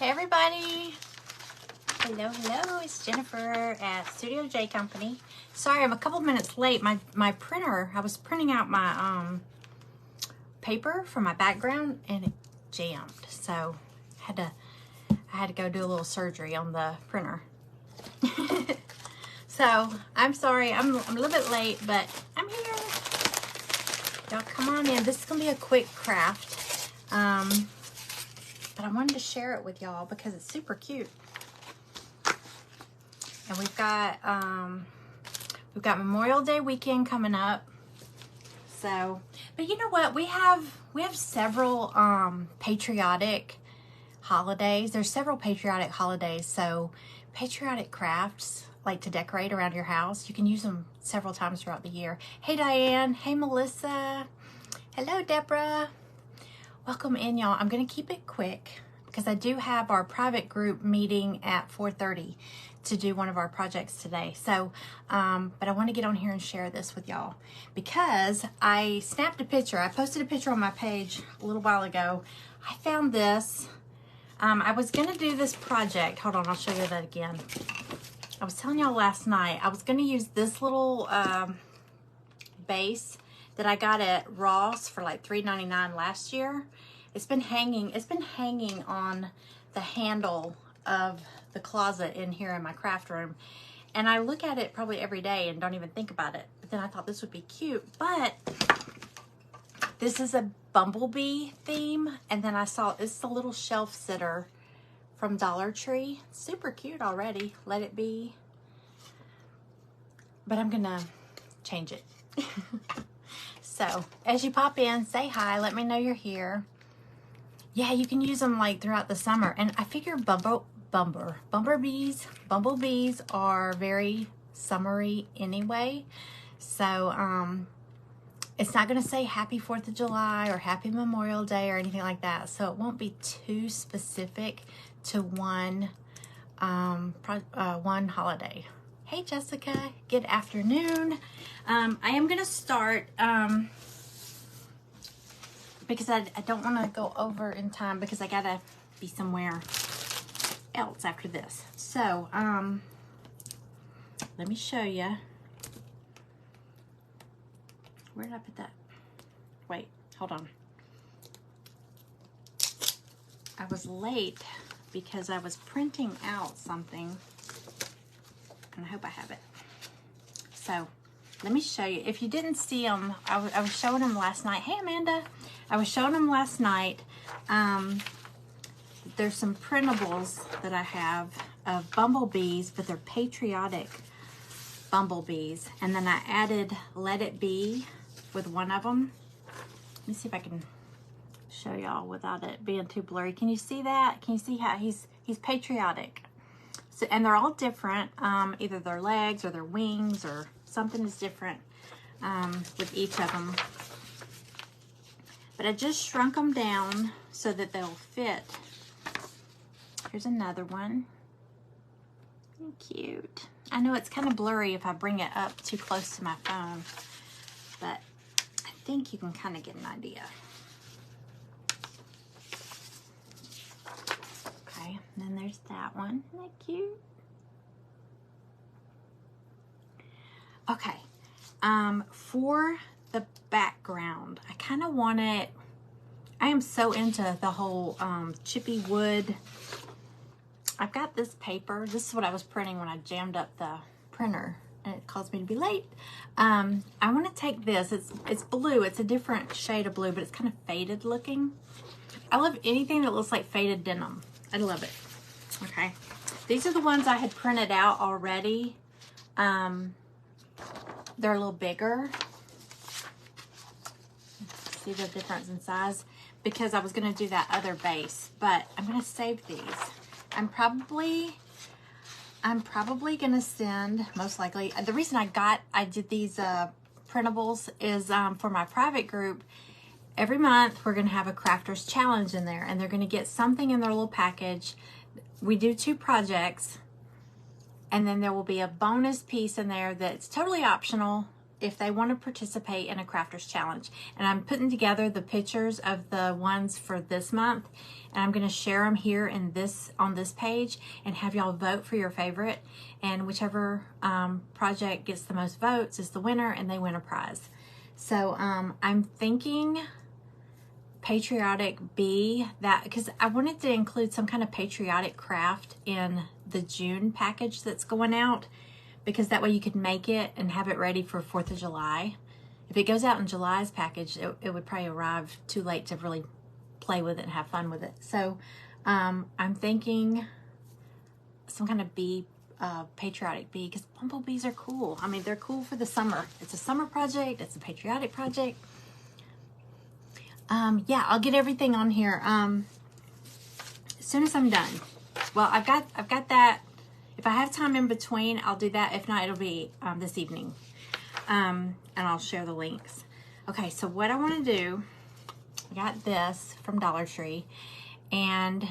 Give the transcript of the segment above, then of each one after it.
Hey everybody! Hello, hello. It's Jennifer at Studio J Company. Sorry, I'm a couple minutes late. My printer, I was printing out my paper for my background and it jammed. So I had to go do a little surgery on the printer. So I'm sorry, I'm a little bit late, but I'm here. Y'all come on in. This is gonna be a quick craft. But I wanted to share it with y'all because it's super cute. And we've got Memorial Day weekend coming up. So, but you know what? We have several patriotic holidays. There's several patriotic holidays. So, patriotic crafts like to decorate around your house. You can use them several times throughout the year. Hey Diane, hey Melissa. Hello Deborah. Welcome in, y'all. I'm going to keep it quick because I do have our private group meeting at 4:30 to do one of our projects today. So, but I want to get on here and share this with y'all because I snapped a picture. I posted a picture on my page a little while ago. I found this. I was going to do this project. Hold on, I'll show you that again. I was telling y'all last night, I was going to use this little base that I got at Ross for like $3.99 last year. It's been hanging on the handle of the closet in here in my craft room. And I look at it probably every day and don't even think about it. But then I thought this would be cute. But this is a bumblebee theme. And then I saw it's a little shelf sitter from Dollar Tree. Super cute already. Let it be. But I'm gonna change it. So, as you pop in, say hi, let me know you're here. Yeah, you can use them like throughout the summer. And I figure bumblebees are very summery anyway. So, it's not going to say Happy 4th of July or Happy Memorial Day or anything like that. So, it won't be too specific to one holiday. Hey Jessica, good afternoon. I am gonna start because I don't want to go over in time because I gotta be somewhere else after this. So let me show you. Where did I put that? Wait, hold on. I was late because I was printing out something. And I hope I have it. So, let me show you. If you didn't see them, I was showing them last night. Hey, Amanda. I was showing them last night. There's some printables that I have of bumblebees, but they're patriotic bumblebees. And then I added Let It Be with one of them. Let me see if I can show y'all without it being too blurry. Can you see that? Can you see how he's patriotic? So, and they're all different, either their legs or their wings or something is different with each of them. But I just shrunk them down so that they'll fit. Here's another one. Cute. I know it's kind of blurry if I bring it up too close to my phone, but I think you can kind of get an idea. And then there's that one. Isn't that cute? Okay. For the background, I kind of want it. I am so into the whole chippy wood. I've got this paper. This is what I was printing when I jammed up the printer and it caused me to be late. I want to take this. It's blue. It's a different shade of blue, but it's kind of faded looking. I love anything that looks like faded denim. I love it. Okay, these are the ones I had printed out already. They're a little bigger. See the difference in size? Because I was going to do that other base, but I'm going to save these. I'm probably going to send, most likely, the reason I did these printables is for my private group. Every month we're going to have a crafters challenge in there, and they're going to get something in their little package. We do 2 projects, and then there will be a bonus piece in there that's totally optional. if they want to participate in a crafters challenge. And I'm putting together the pictures of the ones for this month, and I'm going to share them here in on this page and have y'all vote for your favorite, and whichever project gets the most votes is the winner, and they win a prize. So I'm thinking Patriotic Bee, that because I wanted to include some kind of patriotic craft in the June package that's going out, because that way you could make it and have it ready for 4th of July. If it goes out in July's package, it would probably arrive too late to really play with it and have fun with it. So I'm thinking some kind of bee, patriotic bee, because bumblebees are cool. I mean, they're cool for the summer. It's a summer project. It's a patriotic project. Yeah, I'll get everything on here as soon as I'm done. Well, I've got that. If I have time in between, I'll do that. If not, it'll be this evening. And I'll share the links. Okay, so what I want to do, I got this from Dollar Tree, and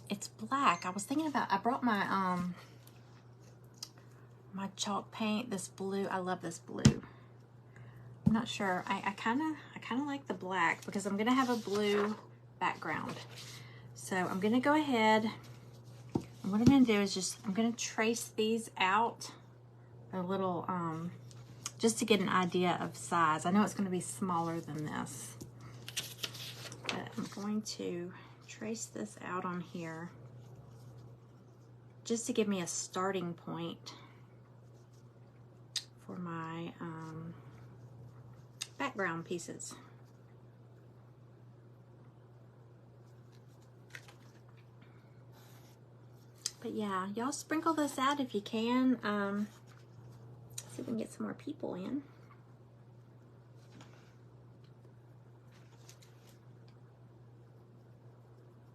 it's black. I was thinking about, I brought my my chalk paint, this blue. I love this blue. I'm not sure. I kind of like the black because I'm gonna have a blue background. So I'm gonna go ahead, and what I'm gonna do is I'm gonna trace these out a little, just to get an idea of size. I know it's gonna be smaller than this, but I'm going to trace this out on here just to give me a starting point for my background pieces. But yeah, y'all sprinkle this out if you can. See if we can get some more people in.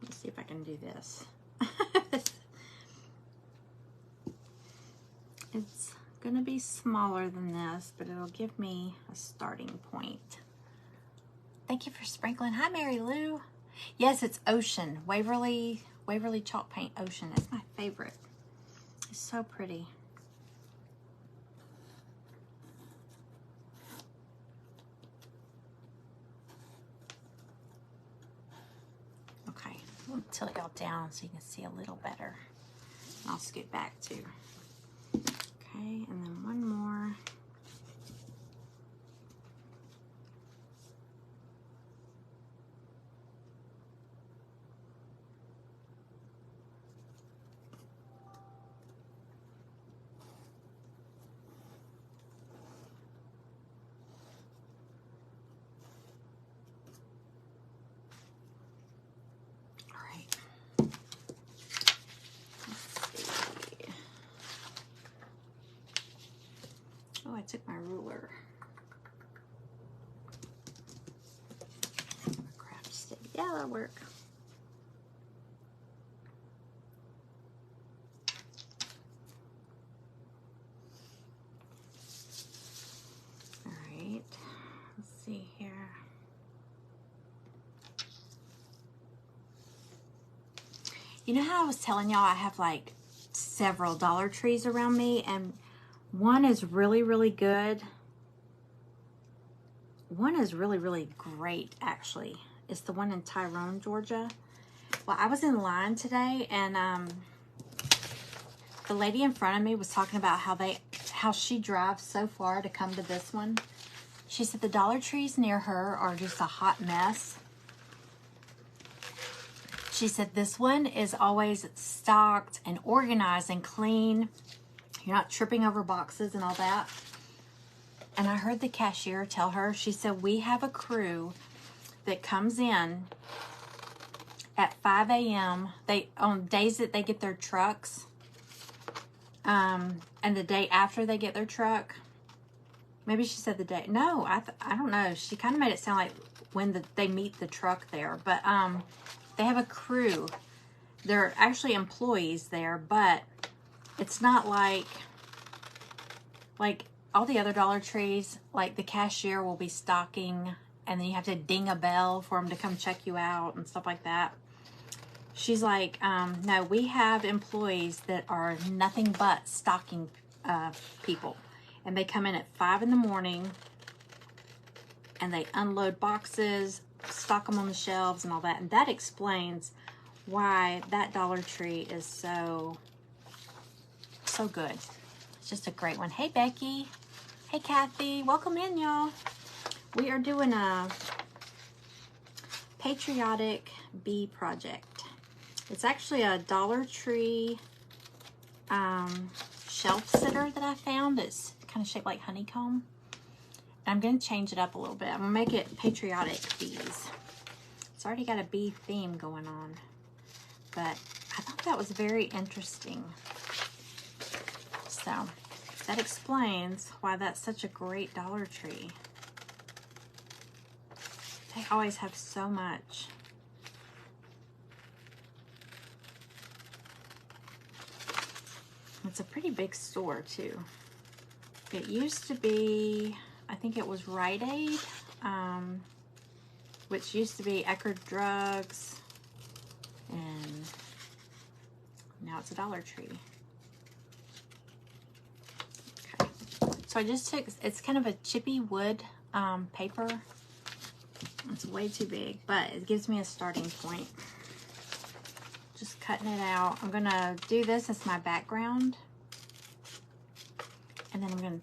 Let's see if I can do this. It's gonna be smaller than this, but it'll give me a starting point. Thank you for sprinkling. Hi, Mary Lou. Yes, it's Ocean. Waverly chalk paint Ocean. It's my favorite. It's so pretty. Okay, I'll tilt y'all down so you can see a little better. I'll scoot back too. Okay, and then one more. All right. Let's see. Oh, I took my ruler. Craft stick. Yeah, that'll work. All right. Let's see here. You know how I was telling y'all I have like several Dollar Trees around me, and one is really, really good. One is really, really great, actually. It's the one in Tyrone, Georgia. Well, I was in line today, and the lady in front of me was talking about how she drives so far to come to this one. She said the Dollar Trees near her are just a hot mess. She said this one is always stocked and organized and clean. You're not tripping over boxes and all that. And I heard the cashier tell her, she said, we have a crew that comes in at 5 a.m. On days that they get their trucks, and the day after they get their truck. Maybe she said the day. No, I don't know. She kind of made it sound like when they meet the truck there. But they have a crew. They're actually employees there, but it's not like all the other Dollar Trees, like the cashier will be stocking and then you have to ding a bell for them to come check you out and stuff like that. She's like, no, we have employees that are nothing but stocking people. and they come in at 5 in the morning, and they unload boxes, stock them on the shelves and all that. And that explains why that Dollar Tree is so good. It's just a great one. Hey, Becky. Hey, Kathy. Welcome in, y'all. We are doing a Patriotic Bee project. It's actually a Dollar Tree shelf sitter that I found. It's kind of shaped like honeycomb. I'm going to change it up a little bit. I'm going to make it patriotic bees. It's already got a bee theme going on. But I thought that was very interesting. So that explains why that's such a great Dollar Tree. They always have so much. It's a pretty big store too. It used to be, I think it was Rite Aid, which used to be Eckerd Drugs, and now it's a Dollar Tree. Okay, so I just took, it's kind of a chippy wood paper. It's way too big, but it gives me a starting point. Just cutting it out. I'm gonna do this as my background, and then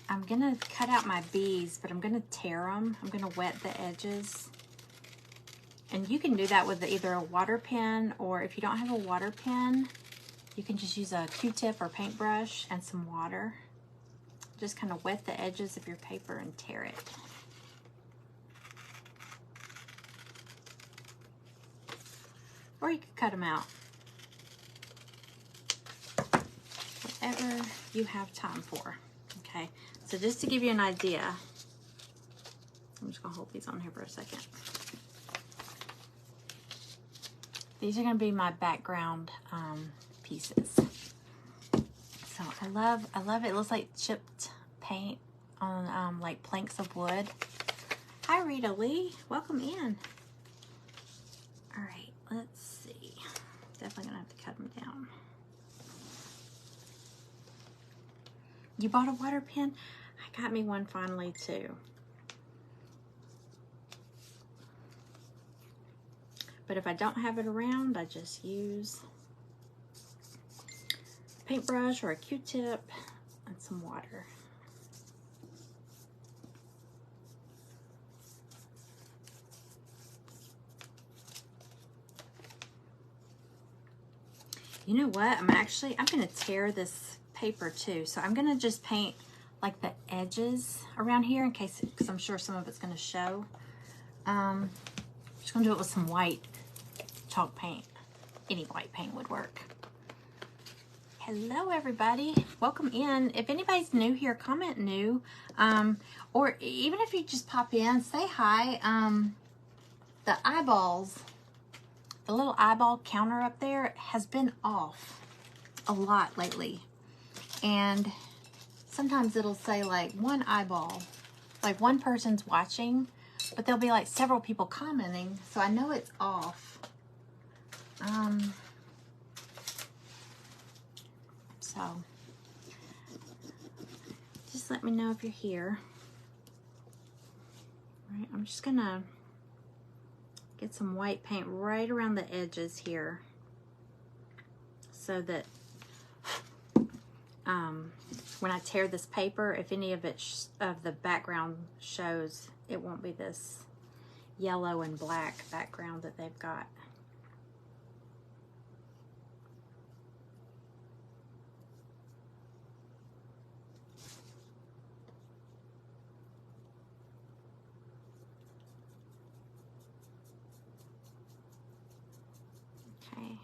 I'm gonna cut out my bees, but I'm gonna tear them. I'm gonna wet the edges. And you can do that with either a water pen, or if you don't have a water pen, you can just use a Q-tip or paintbrush and some water. Just kind of wet the edges of your paper and tear it. Or you could cut them out. Whatever you have time for. Okay, so just to give you an idea, I'm just gonna hold these on here for a second. These are gonna be my background pieces. So I love it. It looks like chipped paint on like planks of wood. Hi Rita Lee, welcome in. All right, let's see. Definitely gonna have to cut them down. You bought a water pen? I got me one finally too. But if I don't have it around, I just use a paintbrush or a Q-tip and some water. You know what? I'm gonna tear this paper too. So I'm gonna just paint like the edges around here in case, because I'm sure some of it's gonna show. I'm just gonna do it with some white chalk paint. Any white paint would work. Hello everybody, welcome in. If anybody's new here, comment new. Or even if you just pop in, say hi. The eyeballs, the little eyeball counter up there has been off a lot lately. And sometimes it'll say like one eyeball, like one person's watching, but there'll be like several people commenting, so I know it's off. So just let me know if you're here. All right, I'm just gonna get some white paint right around the edges here so that when I tear this paper, if any of it of the background shows, it won't be this yellow and black background that they've got. Okay.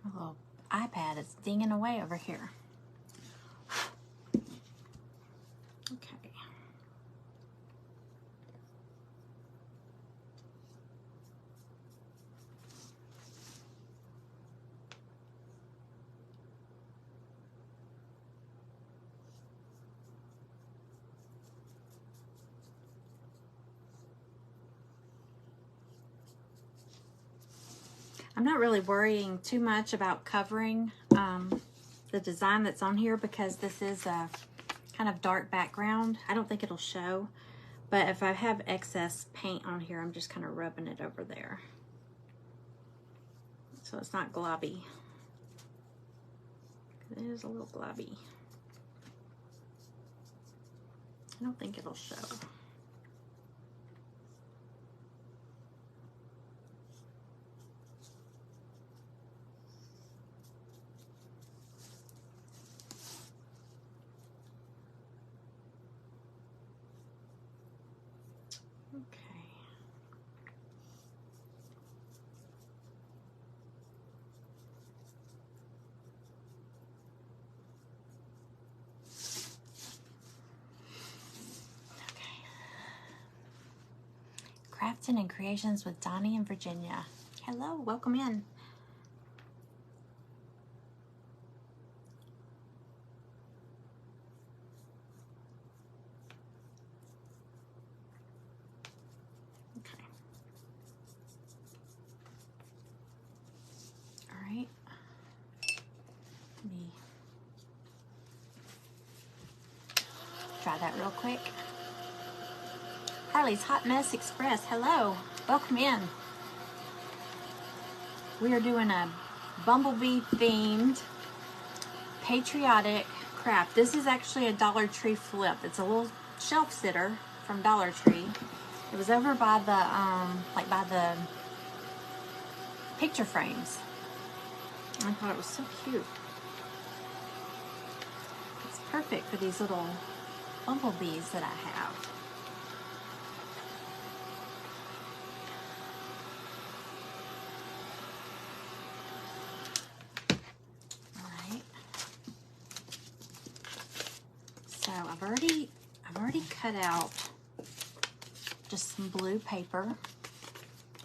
My little iPad is dinging away over here. Okay. I'm not really worrying too much about covering the design that's on here because this is a kind of dark background. I don't think it'll show, but if I have excess paint on here, I'm just kind of rubbing it over there. So it's not globby. It is a little globby. I don't think it'll show. Crafting and Creations with Donnie and Virginia. Hello, welcome in. Okay. All right. Let me try that real quick. Harley's Hot Mess Express. Hello, welcome in. We are doing a bumblebee themed patriotic craft. This is actually a Dollar Tree flip. It's a little shelf sitter from Dollar Tree. It was over by the like by the picture frames. I thought it was so cute. It's perfect for these little bumblebees that I have. I've already cut out just some blue paper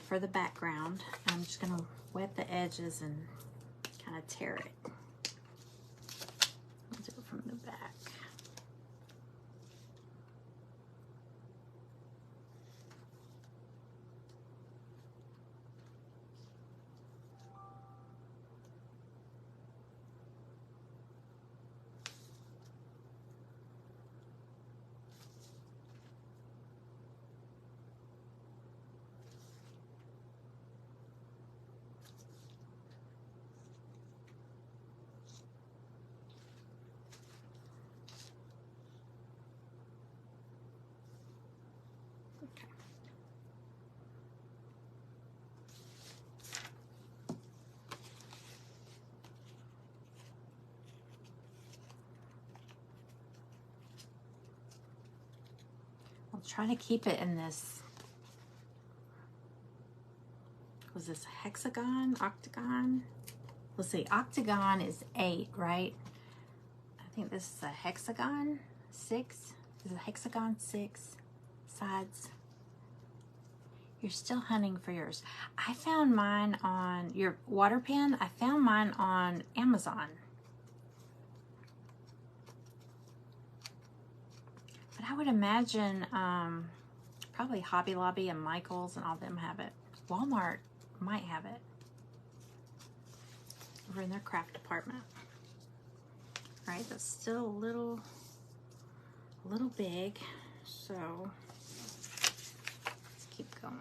for the background. I'm just gonna wet the edges and kind of tear it. I'll do it from the back. I'll try to keep it in this, was this a hexagon, octagon? Let's see, octagon is 8, right? I think this is a hexagon, 6. Is a hexagon 6 sides? You're still hunting for yours. I found mine on your water pen. I found mine on Amazon. But I would imagine probably Hobby Lobby and Michael's and all them have it. Walmart might have it over in their craft department. All right, that's still a little big, so let's keep going.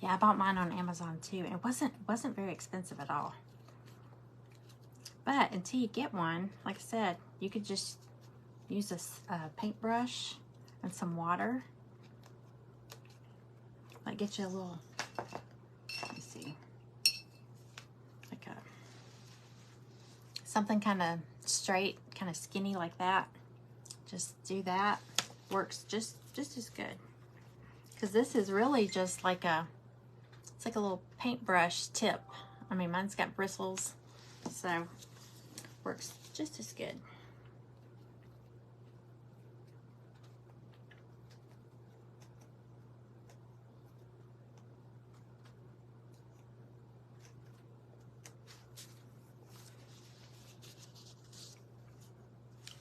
Yeah, I bought mine on Amazon too. It wasn't very expensive at all. But until you get one, like I said, you could just use a paintbrush and some water. Like get you a little, let me see, like something kind of straight kind of skinny like that, just do that. Works just as good. Because this is really just like it's like a little paintbrush tip. I mean, mine's got bristles, so works just as good.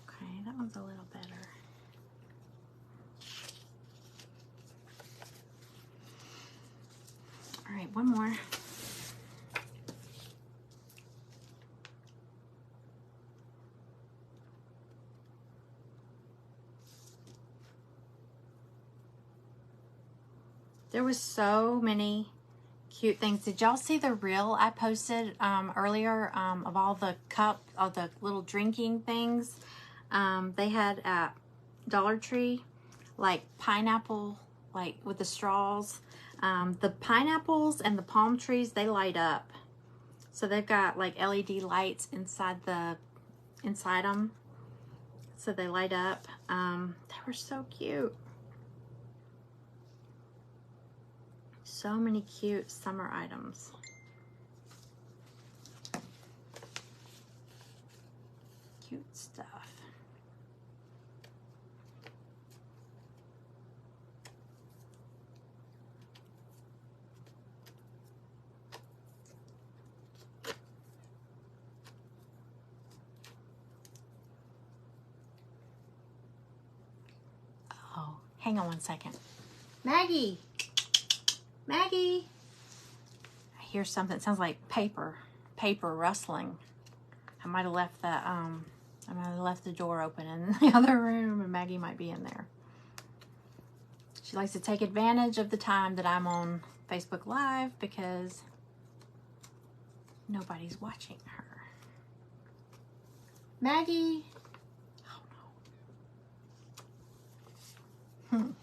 Okay, that one's a little better. All right, one more. There was so many cute things. Did y'all see the reel I posted earlier of all the the little drinking things? They had at Dollar Tree, like pineapple, like with the straws. The pineapples and the palm trees, they light up. So they've got like LED lights inside them. So they light up. They were so cute. So many cute summer items. Cute stuff. Oh, hang on one second. Maggie! Maggie! I hear something. It sounds like paper rustling. I might have left the door open in the other room, and Maggie might be in there. She likes to take advantage of the time that I'm on Facebook Live because nobody's watching her. Maggie! Oh no.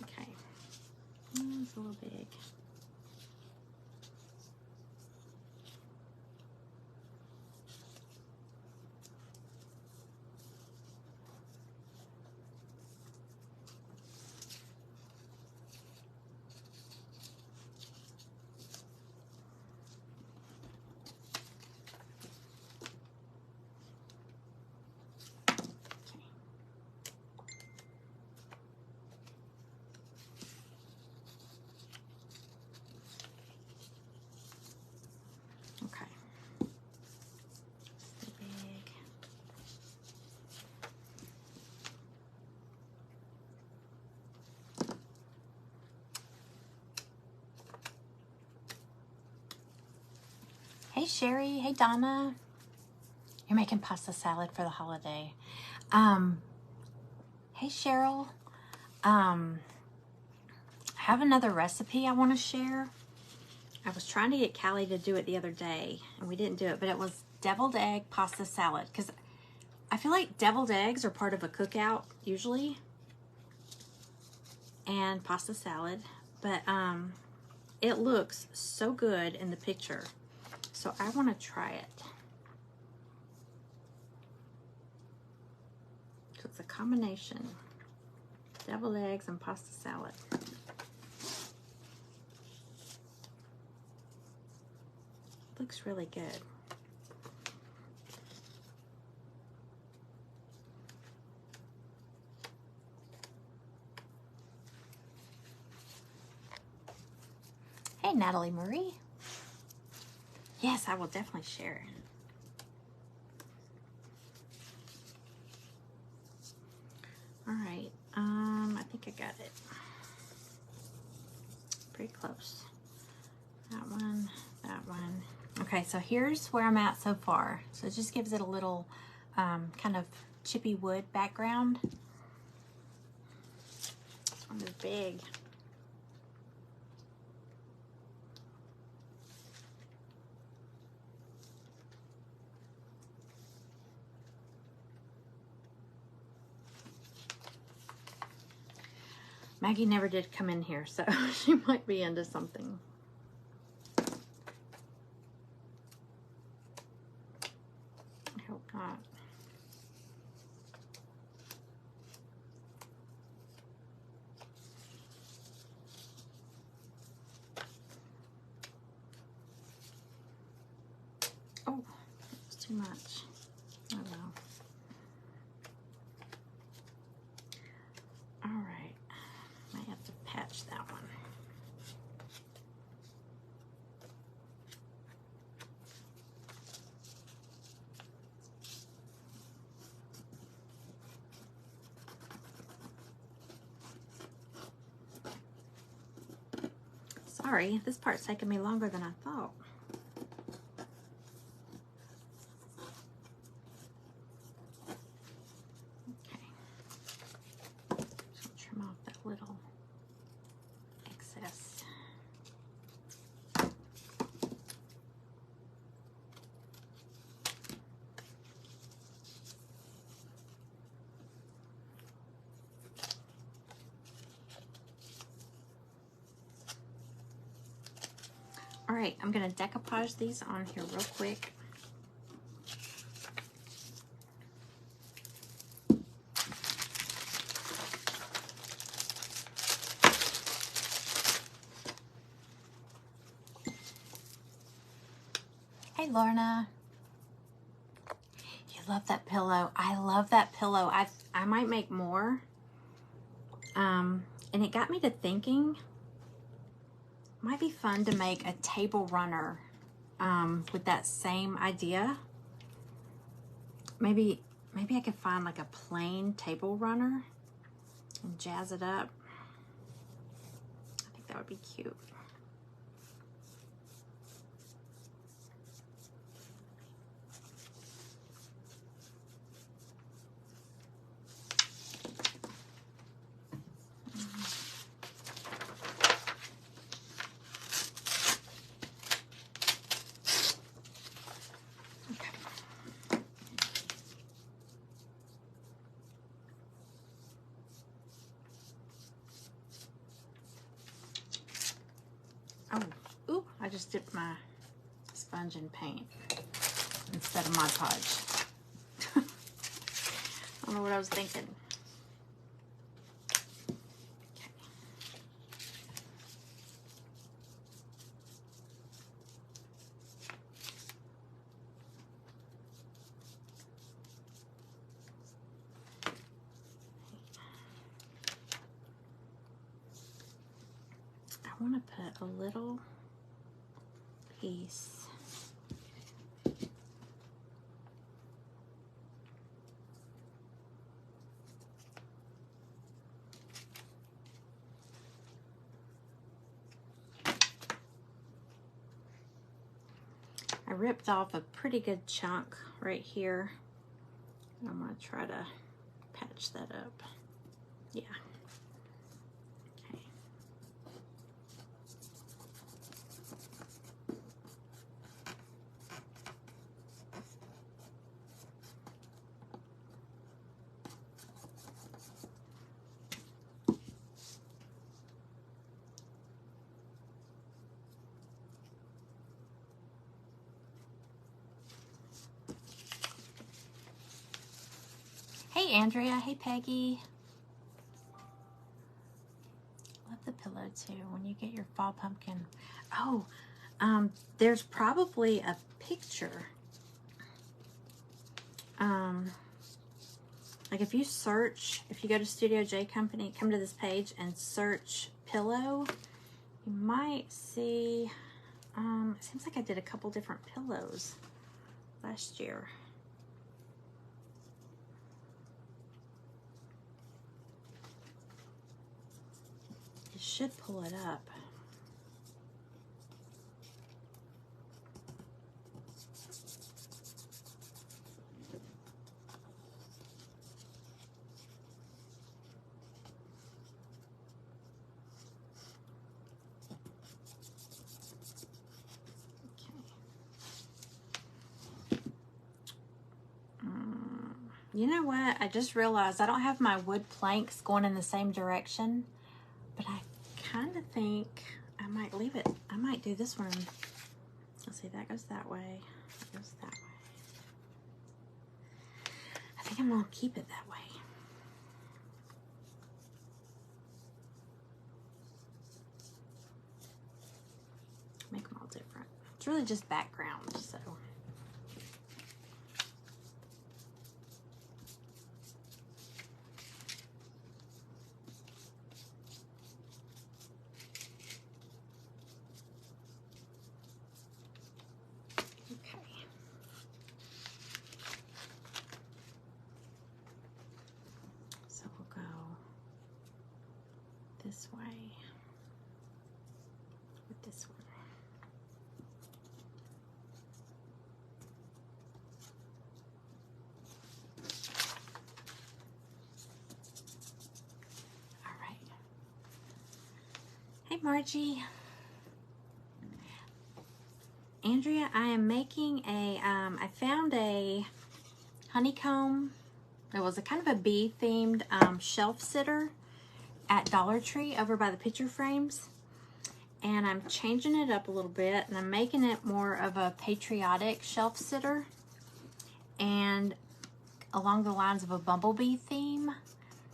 Okay. It's a little big. Hey Sherry, hey Donna. You're making pasta salad for the holiday. Hey Cheryl. I have another recipe I want to share. I was trying to get Callie to do it the other day, and we didn't do it, but it was deviled egg pasta salad, because I feel like deviled eggs are part of a cookout usually, and pasta salad, but it looks so good in the picture. So I want to try it. So it's a combination. Deviled eggs and pasta salad. Looks really good. Hey, Natalie Marie. Yes, I will definitely share it. All right, I think I got it. Pretty close. That one, that one. Okay, so here's where I'm at so far. So it just gives it a little kind of chippy wood background. This one is big. Maggie never did come in here, so she might be into something. I hope not. too much. Oh well. All right. Might have to patch that one. Sorry, this part's taking me longer than I thought. Okay. Just trim off that little excess. All right, I'm gonna decoupage these on here real quick. Hey, Lorna. You love that pillow. I love that pillow. I might make more. And it got me to thinking, might be fun to make a table runner with that same idea. Maybe I could find like a plain table runner and jazz it up. I think that would be cute. Oh, ooh, I just dipped my sponge in paint instead of Mod Podge. I don't know what I was thinking. Okay. I want to put a little piece I ripped off a pretty good chunk right here. I'm going to try to patch that up. Yeah. Okay. Hey, Andrea. Hey, Peggy. Love the pillow, too, when you get your fall pumpkin. Oh, there's probably a picture. Like if you search, if you go to Studio J Company, come to this page and search pillow, you might see, it seems like I did a couple different pillows last year. It should pull it up. You know what? I just realized I don't have my wood planks going in the same direction, but I kind of think I might leave it. I might do this one. Let's see, that goes that way. That goes that way. I think I'm going to keep it that way. Make them all different. It's really just background, so. this way with this one. All right. Hey, Margie. Andrea, I am making a, I found a honeycomb. It was a kind of a bee themed shelf sitter at Dollar Tree over by the picture frames. And I'm changing it up a little bit and I'm making it more of a patriotic shelf sitter and along the lines of a bumblebee theme.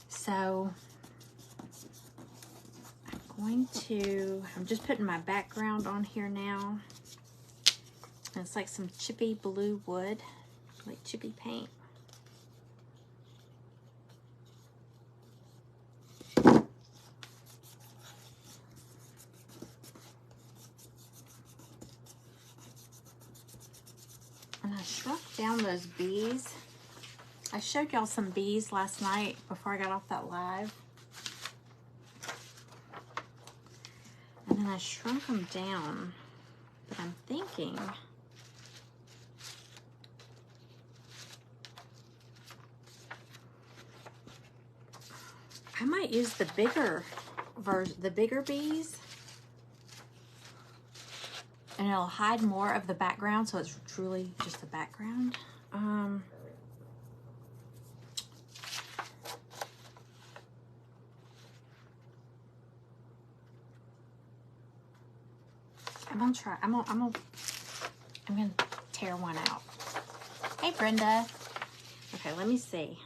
So I'm just putting my background on here now. And it's like some chippy blue wood, like chippy paint. And I shrunk down those bees. I showed y'all some bees last night before I got off that live. And then I shrunk them down. But I'm thinking I might use the bigger version, the bigger bees. And it'll hide more of the background, so it's truly just the background. I'm gonna try. I'm gonna tear one out. Hey, Brenda. Okay, let me see.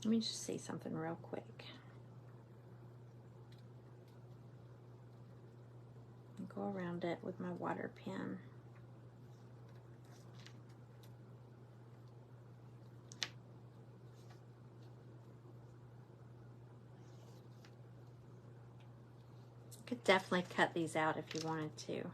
Let me just see something real quick. Go around it with my water pen. You could definitely cut these out if you wanted to.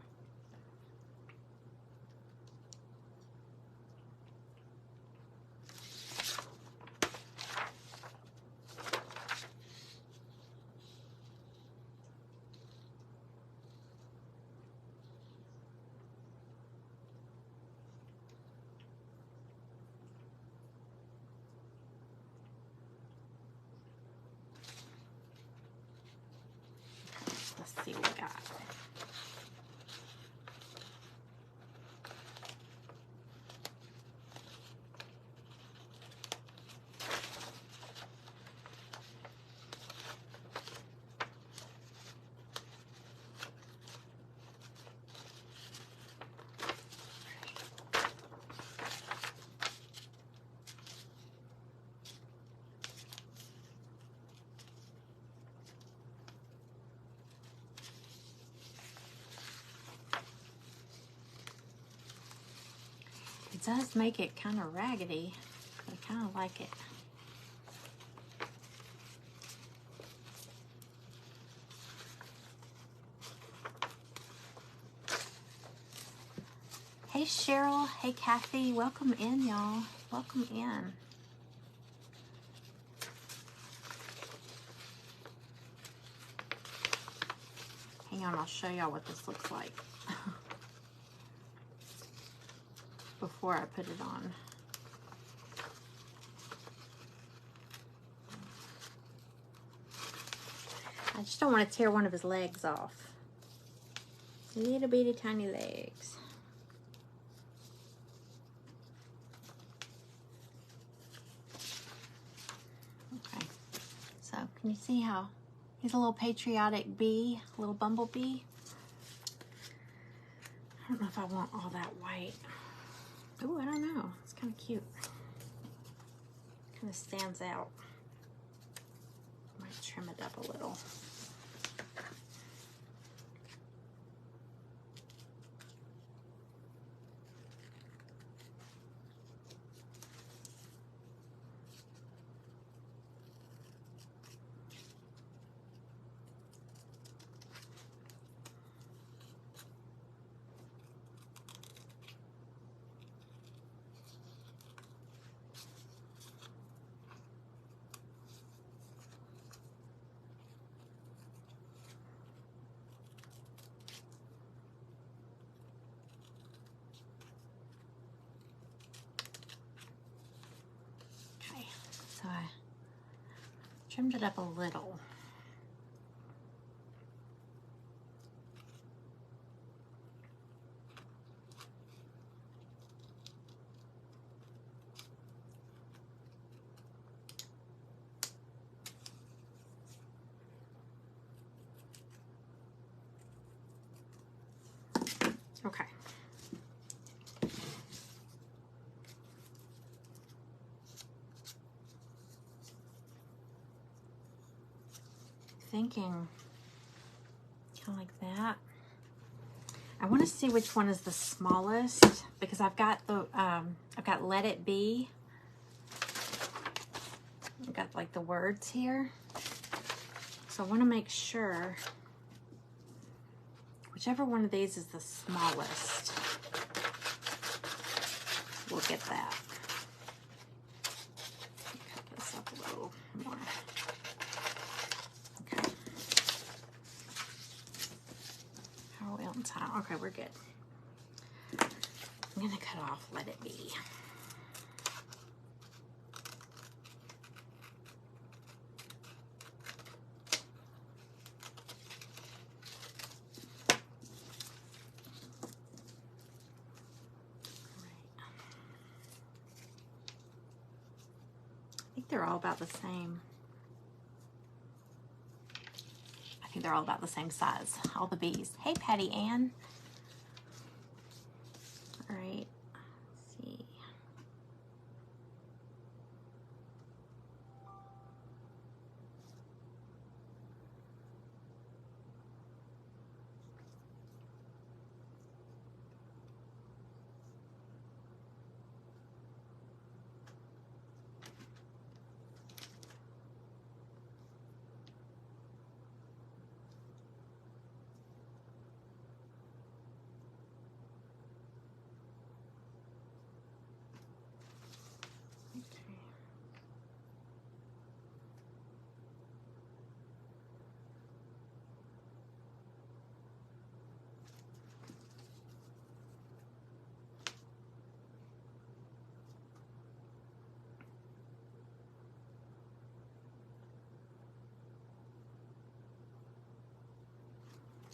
Let's see what we got. It does make it kind of raggedy. I kind of like it. Hey Cheryl, hey Kathy, welcome in y'all. Welcome in. Hang on, I'll show y'all what this looks like. Before I put it on. I just don't want to tear one of his legs off. Little bitty tiny legs. Okay, so can you see how he's a little patriotic bee, a little bumblebee? I don't know if I want all that white. Oh, I don't know. It's kind of cute. Kind of stands out. Might trim it up a little. Trimmed it up a little. Okay. Thinking kind of like that. I want to see which one is the smallest because I've got the I've got Let It Be. I've got like the words here. So I want to make sure whichever one of these is the smallest, we'll get that. Cut this up a little more. Okay. How are we on time? Okay, we're good. I'm gonna cut off Let It Be. I think they're all about the same. I think they're all about the same size, all the bees. Hey, Patty Ann. All right, let's see.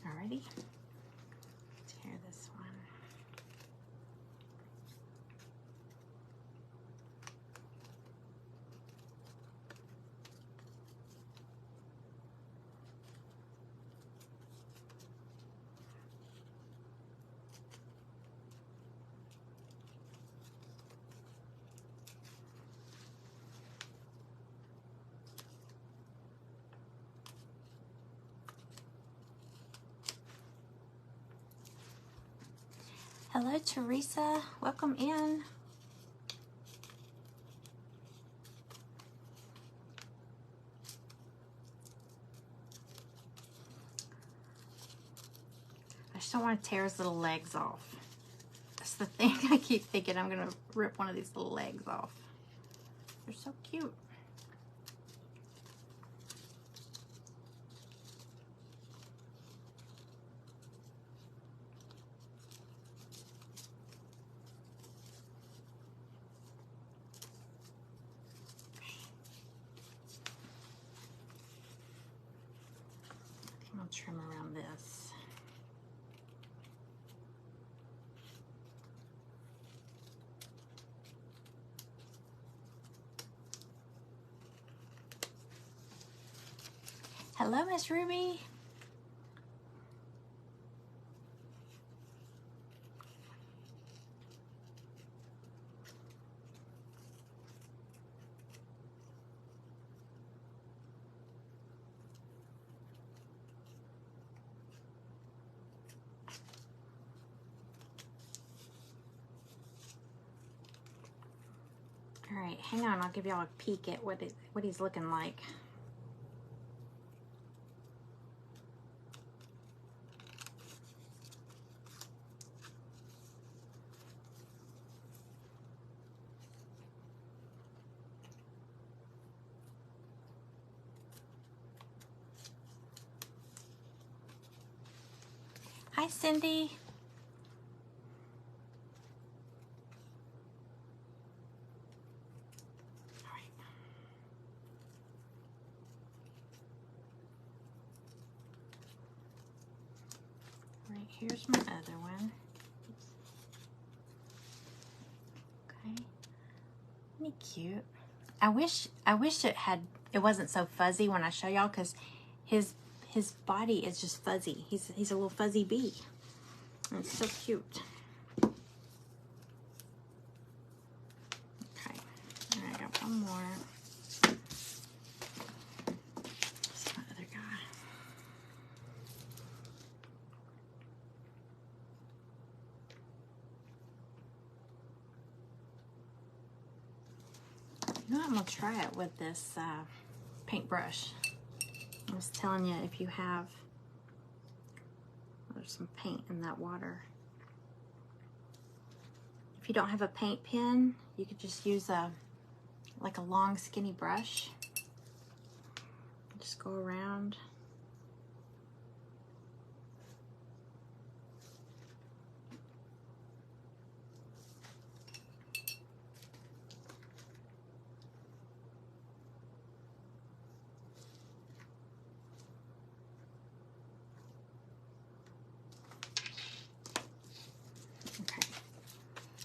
Alrighty, tear this one. Hello, Teresa. Welcome in. I just don't want to tear his little legs off. That's the thing. I keep thinking I'm going to rip one of these little legs off. They're so cute. I'll trim around this. Hello, Miss Ruby. All right, hang on. I'll give y'all a peek at what he's looking like. Hi, Cindy. All right. here's my other one. Okay. Isn't he cute? I wish it wasn't so fuzzy when I show y'all, because his body is just fuzzy. He's a little fuzzy bee. And it's so cute. Okay. All right, I got one more. This is my other guy. You know what? I'm gonna try it with this paintbrush. I was telling you, if you have, there's some paint in that water. If you don't have a paint pen, you could just use like a long skinny brush. Just go around.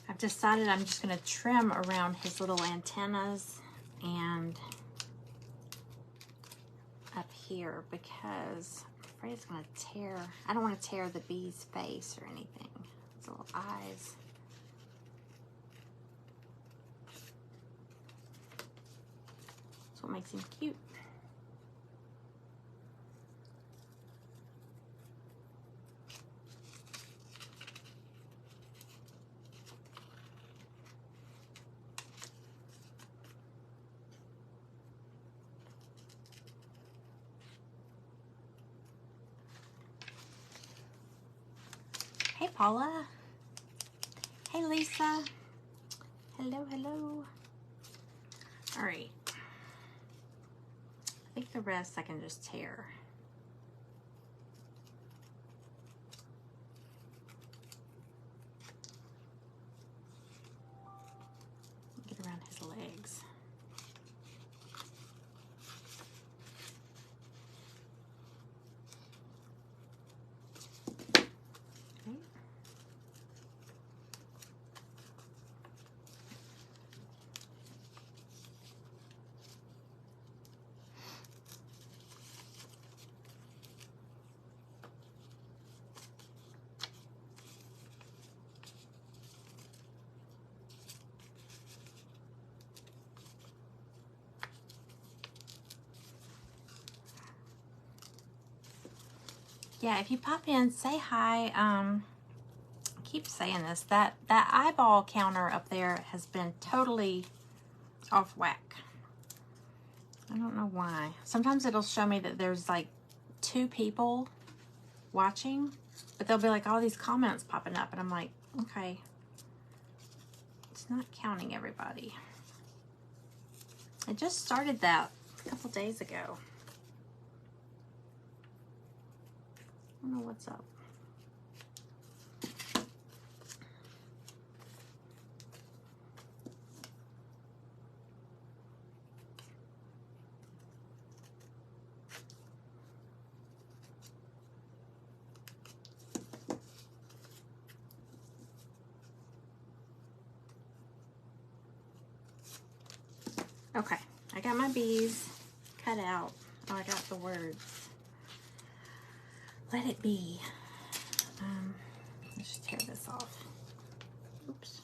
I've decided I'm just going to trim around his little antennas and up here, because I'm afraid it's going to tear. I don't want to tear the bee's face or anything. His little eyes. That's what makes him cute. Hey, Paula. Hey, Lisa. Hello, hello. All right. I think the rest I can just tear. Get around his legs. Yeah, if you pop in, say hi. I keep saying this. That eyeball counter up there has been totally off whack. I don't know why. Sometimes it'll show me that there's like 2 people watching, but there'll be like all these comments popping up, and I'm like, okay, it's not counting everybody. I just started that a couple days ago. I don't know what's up. Okay, I got my bees cut out. Oh, I got the words. Let it be. Let's just tear this off. Oops.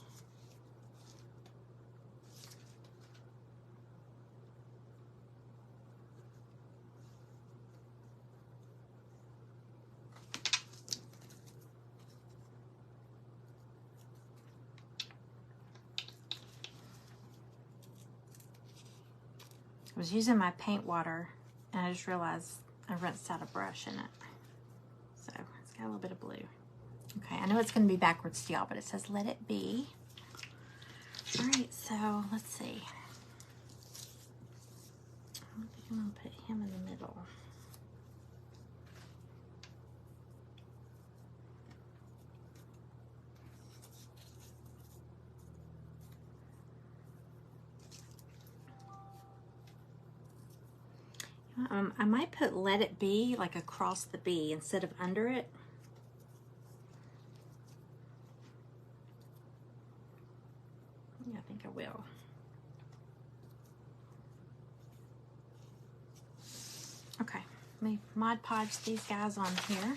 I was using my paint water, and I just realized I rinsed out a brush in it. So it's got a little bit of blue. Okay, I know it's going to be backwards to y'all, but it says let it be. All right, so let's see. I think I'm going to put him in the middle. I might put let it be like across the bee instead of under it. Yeah, I think I will. Okay, let me Mod Podge these guys on here.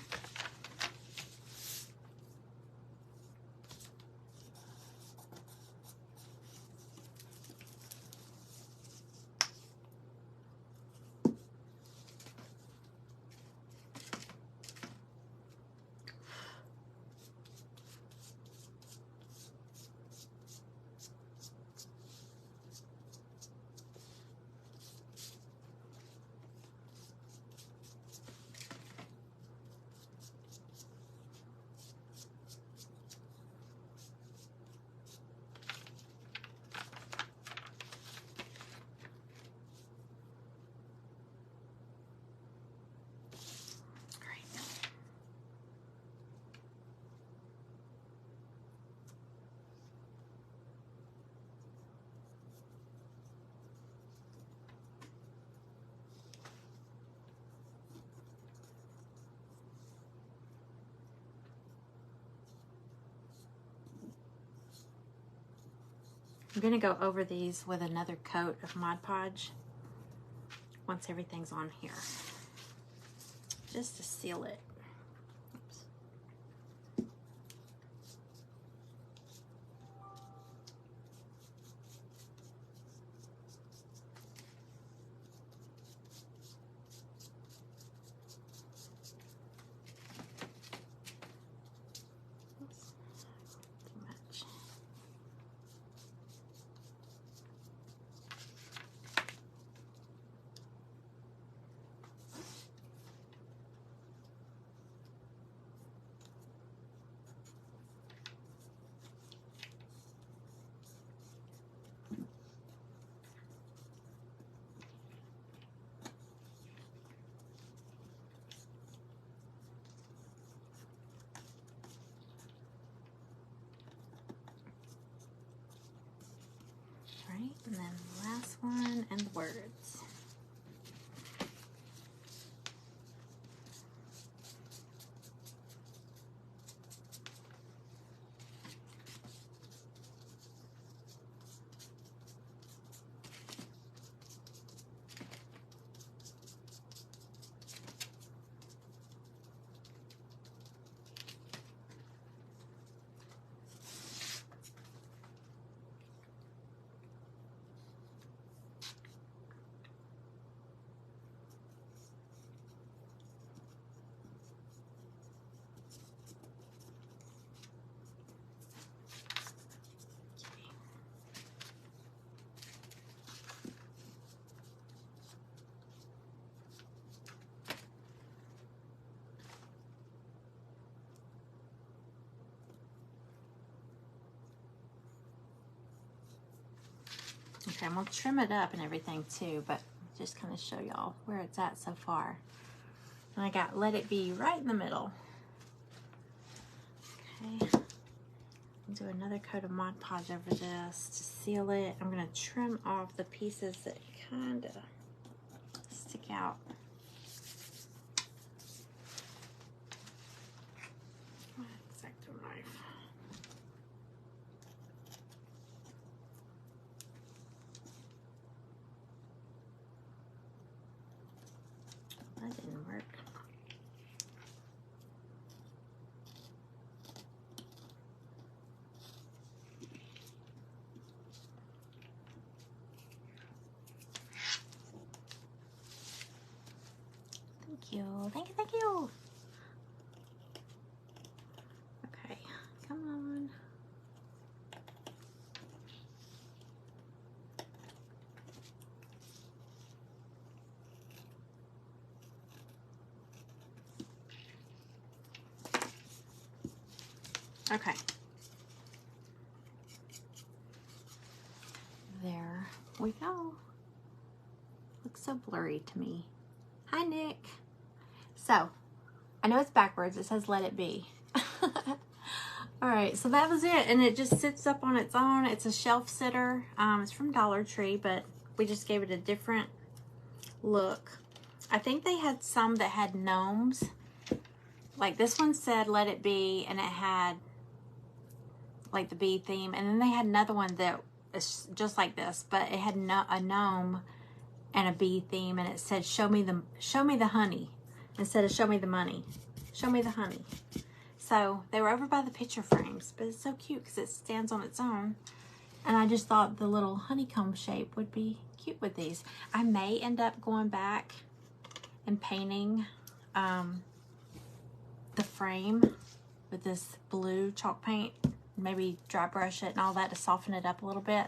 I'm going to go over these with another coat of Mod Podge once everything's on here, just to seal it. Oops. Too much. Right, and then the last one and the words. Okay, I'm going to trim it up and everything too, but just kind of show y'all where it's at so far. And I got Let It Be right in the middle. Okay, I'll do another coat of Mod Podge over this to seal it. I'm going to trim off the pieces that kind of stick out. X-Acto knife. That didn't work. Thank you, thank you, thank you. Okay, come on. Okay. There we go. Looks so blurry to me. Hi, Nick. So, I know it's backwards. It says Let It Be. All right, so that was it. And it just sits up on its own. It's a shelf sitter. It's from Dollar Tree, but we just gave it a different look. I think they had some that had gnomes. Like this one said Let It Be, and it had like the bee theme. And then they had another one that It's just like this, but it had a gnome and a bee theme, and it said show me the honey instead of show me the money. Show me the honey. So they were over by the picture frames, but it's so cute because it stands on its own. And I just thought the little honeycomb shape would be cute with these. I may end up going back and painting the frame with this blue chalk paint. Maybe dry brush it and all that to soften it up a little bit.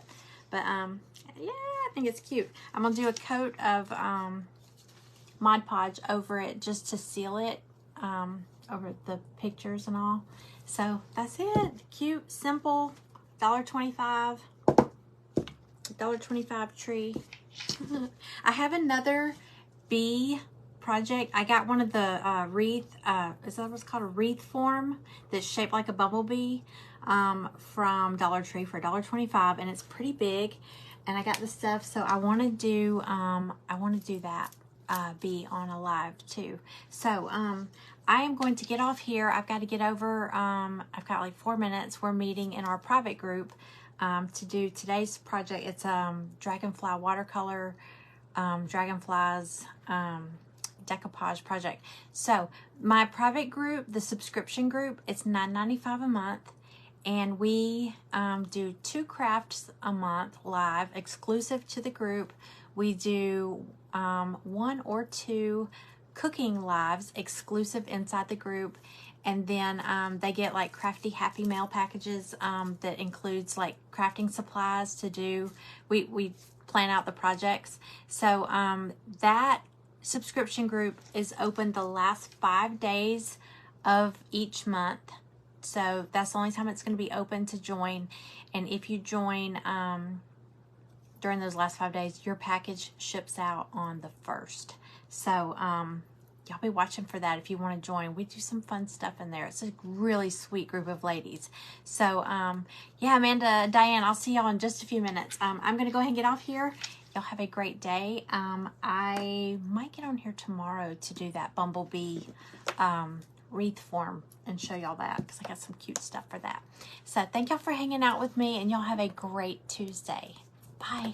But yeah, I think it's cute. I'm gonna do a coat of Mod Podge over it just to seal it, over the pictures and all. So that's it. Cute, simple, $1.25. $1.25 tree. I have another bee project. I got one of the wreath, is that what's called, a wreath form that's shaped like a bumblebee from Dollar Tree for $1.25, and it's pretty big. And I got the stuff, so I want to do that bee on a live too. So I am going to get off here. I've got to get over. I've got like 4 minutes. We're meeting in our private group to do today's project. It's dragonfly watercolor, dragonflies decoupage project. So my private group, the subscription group, it's $9.95 a month, and we do 2 crafts a month live exclusive to the group. We do 1 or 2 cooking lives exclusive inside the group, and then they get like crafty happy mail packages that includes like crafting supplies to do. We plan out the projects. So that subscription group is open the last 5 days of each month. So that's the only time it's going to be open to join. And if you join during those last 5 days, your package ships out on the 1st. So y'all be watching for that if you want to join. We do some fun stuff in there. It's a really sweet group of ladies. So yeah, Amanda, Diane, I'll see y'all in just a few minutes. I'm going to go ahead and get off here. Y'all have a great day. I might get on here tomorrow to do that bumblebee wreath form and show y'all that, because I got some cute stuff for that. So thank y'all for hanging out with me, and y'all have a great Tuesday. Bye.